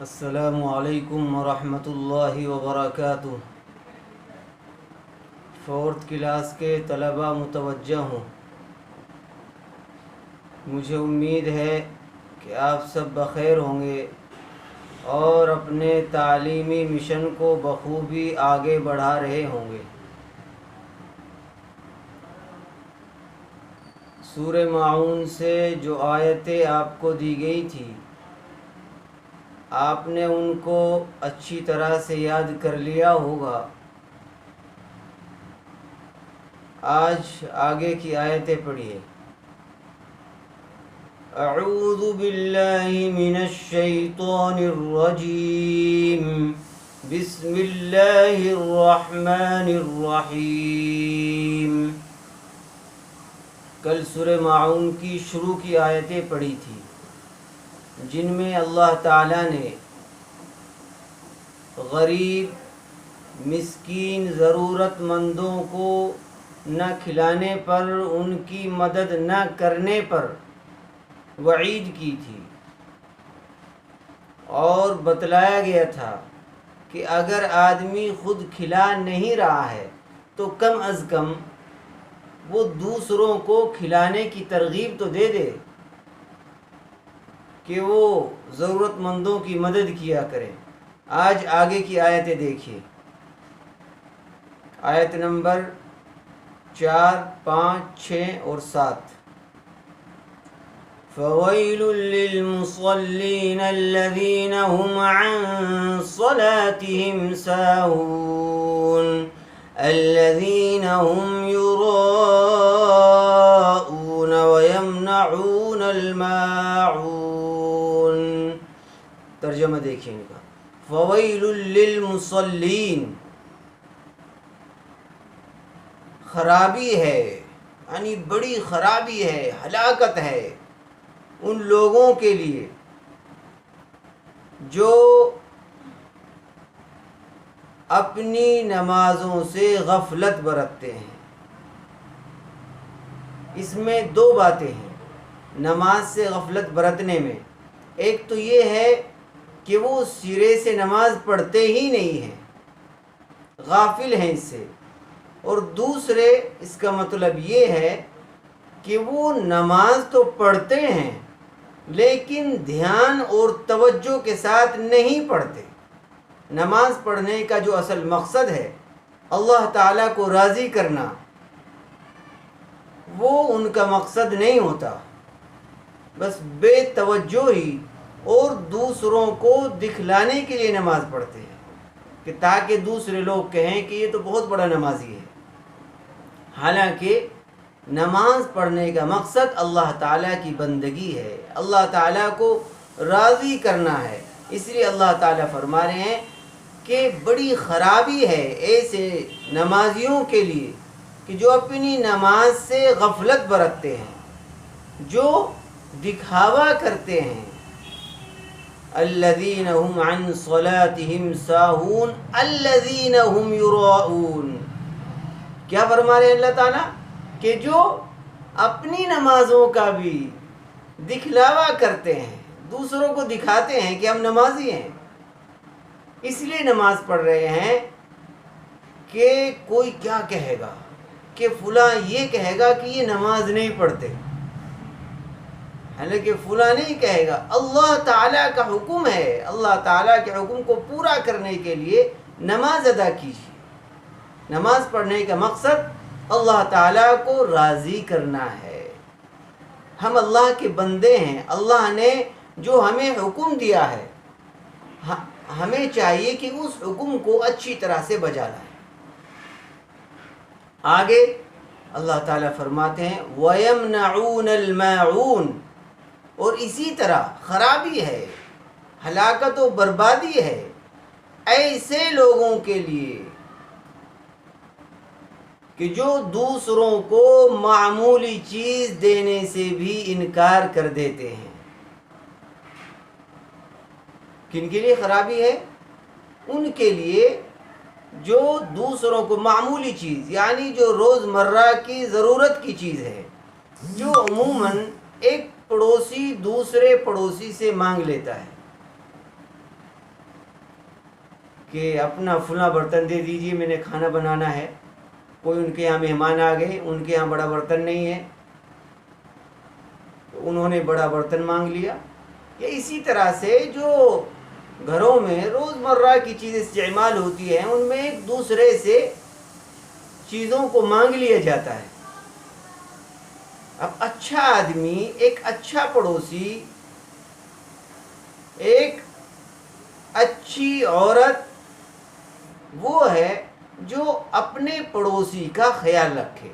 السلام علیکم ورحمۃ اللہ وبرکاتہ۔ فورتھ کلاس کے طلباء متوجہ ہوں۔ مجھے امید ہے کہ آپ سب بخیر ہوں گے اور اپنے تعلیمی مشن کو بخوبی آگے بڑھا رہے ہوں گے۔ سورہ معون سے جو آیتیں آپ کو دی گئی تھی، آپ نے ان کو اچھی طرح سے یاد کر لیا ہوگا۔ آج آگے کی آیتیں پڑھیے۔ اعوذ باللہ من الشیطان الرجیم، بسم اللہ الرحمن الرحیم۔ کل سورہ معون کی شروع کی آیتیں پڑھی تھی، جن میں اللہ تعالیٰ نے غریب، مسکین، ضرورت مندوں کو نہ کھلانے پر، ان کی مدد نہ کرنے پر وعید کی تھی، اور بتلایا گیا تھا کہ اگر آدمی خود کھلا نہیں رہا ہے تو کم از کم وہ دوسروں کو کھلانے کی ترغیب تو دے دے کہ وہ ضرورت مندوں کی مدد کیا کریں۔ آج آگے کی آیتیں دیکھیے۔ آیت نمبر 4، 5، 6 اور 7۔ فَوَيْلٌ لِّلْمُصَلِّينَ الَّذِينَ هُمْ عَن صَلَاتِهِمْ سَاهُونَ الَّذِينَ هُمْ يُرَاءُونَ وَيَمْنَعُونَ الْمَاعُونَ۔ ترجمہ دیکھیں ان کا۔ فویل للمصلین، خرابی ہے، یعنی بڑی خرابی ہے، ہلاکت ہے ان لوگوں کے لیے جو اپنی نمازوں سے غفلت برتتے ہیں۔ اس میں دو باتیں ہیں نماز سے غفلت برتنے میں۔ ایک تو یہ ہے کہ وہ سرے سے نماز پڑھتے ہی نہیں ہیں، غافل ہیں اس سے، اور دوسرے اس کا مطلب یہ ہے کہ وہ نماز تو پڑھتے ہیں لیکن دھیان اور توجہ کے ساتھ نہیں پڑھتے۔ نماز پڑھنے کا جو اصل مقصد ہے اللہ تعالیٰ کو راضی کرنا، وہ ان کا مقصد نہیں ہوتا، بس بے توجہی اور دوسروں کو دکھلانے کے لیے نماز پڑھتے ہیں کہ تاکہ دوسرے لوگ کہیں کہ یہ تو بہت بڑا نمازی ہے۔ حالانکہ نماز پڑھنے کا مقصد اللہ تعالیٰ کی بندگی ہے، اللہ تعالیٰ کو راضی کرنا ہے۔ اس لیے اللہ تعالیٰ فرما رہے ہیں کہ بڑی خرابی ہے ایسے نمازیوں کے لیے کہ جو اپنی نماز سے غفلت برتتے ہیں، جو دکھاوا کرتے ہیں۔ الذین هم عن صلاتهم ساہون الذین هم یراؤون۔ کیا فرما رہے ہیں اللہ تعالیٰ؟ کہ جو اپنی نمازوں کا بھی دکھلاوا کرتے ہیں، دوسروں کو دکھاتے ہیں کہ ہم نمازی ہیں، اس لیے نماز پڑھ رہے ہیں کہ کوئی کیا کہے گا، کہ فلاں یہ کہے گا کہ یہ نماز نہیں پڑھتے، حالانکہ فلاں نہیں کہے گا، اللہ تعالیٰ کا حکم ہے۔ اللہ تعالیٰ کے حکم کو پورا کرنے کے لیے نماز ادا کیجیے۔ نماز پڑھنے کا مقصد اللہ تعالیٰ کو راضی کرنا ہے۔ ہم اللہ کے بندے ہیں، اللہ نے جو ہمیں حکم دیا ہے ہمیں چاہیے کہ اس حکم کو اچھی طرح سے بجا لائیں۔ آگے اللہ تعالیٰ فرماتے ہیں وَيَمْنَعُونَ الْمَاعُونَ، اور اسی طرح خرابی ہے، ہلاکت و بربادی ہے ایسے لوگوں کے لیے کہ جو دوسروں کو معمولی چیز دینے سے بھی انکار کر دیتے ہیں۔ کن کے لیے خرابی ہے؟ ان کے لیے جو دوسروں کو معمولی چیز، یعنی جو روزمرہ کی ضرورت کی چیز ہے، جو عموماً ایک پڑوسی دوسرے پڑوسی سے مانگ لیتا ہے، کہ اپنا فلاں برتن دے دیجئے، میں نے کھانا بنانا ہے. کوئی ان کے یہاں مہمان آ گئے، ان کے یہاں بڑا برتن نہیں ہے، تو انہوں نے بڑا برتن مانگ لیا. یا اسی طرح سے جو گھروں میں روزمرہ کی چیزیں استعمال ہوتی ہیں ان میں ایک دوسرے سے چیزوں کو مانگ لیا جاتا ہے. اب اچھا آدمی، ایک اچھا پڑوسی، ایک اچھی عورت وہ ہے جو اپنے پڑوسی کا خیال رکھے.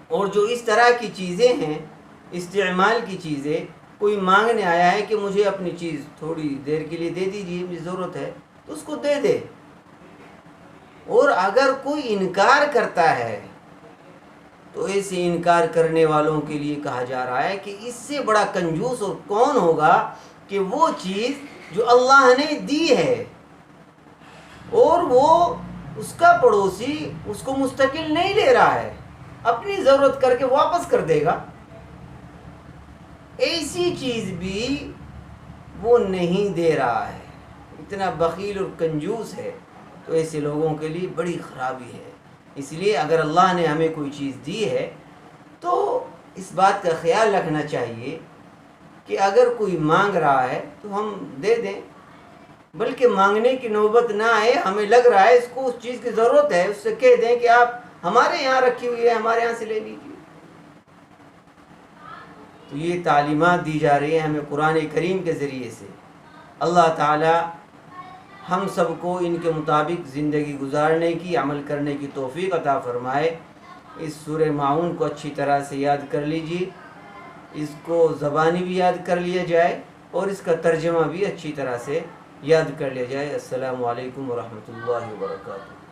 اور جو اس طرح کی چیزیں ہیں، استعمال کی چیزیں، کوئی مانگنے آیا ہے کہ مجھے اپنی چیز تھوڑی دیر کے لیے دے دیجیے، مجھے ضرورت ہے، تو اس کو دے دے. اور اگر کوئی انکار کرتا ہے تو ایسے انکار کرنے والوں کے لیے کہا جا رہا ہے کہ اس سے بڑا کنجوس اور کون ہوگا کہ وہ چیز جو اللہ نے دی ہے اور وہ اس کا پڑوسی اس کو مستقل نہیں لے رہا ہے، اپنی ضرورت کر کے واپس کر دے گا. ایسی چیز بھی وہ نہیں دے رہا ہے، اتنا بخیل اور کنجوس ہے. تو ایسے لوگوں کے لیے بڑی خرابی ہے. اس لیے اگر اللہ نے ہمیں کوئی چیز دی ہے تو اس بات کا خیال رکھنا چاہیے کہ اگر کوئی مانگ رہا ہے تو ہم دے دیں، بلکہ مانگنے کی نوبت نہ آئے. ہمیں لگ رہا ہے اس کو اس چیز کی ضرورت ہے، اس سے کہہ دیں کہ آپ ہمارے یہاں رکھی ہوئی ہے، ہمارے یہاں سے لے لیجیے. تو یہ تعلیمات دی جا رہی ہیں ہمیں قرآن کریم کے ذریعے سے. اللہ تعالی ہم سب کو ان کے مطابق زندگی گزارنے کی، عمل کرنے کی توفیق عطا فرمائے. اس سورہ ماعون کو اچھی طرح سے یاد کر لیجیے، اس کو زبانی بھی یاد کر لیا جائے اور اس کا ترجمہ بھی اچھی طرح سے یاد کر لیا جائے. السلام علیکم ورحمۃ اللہ وبرکاتہ.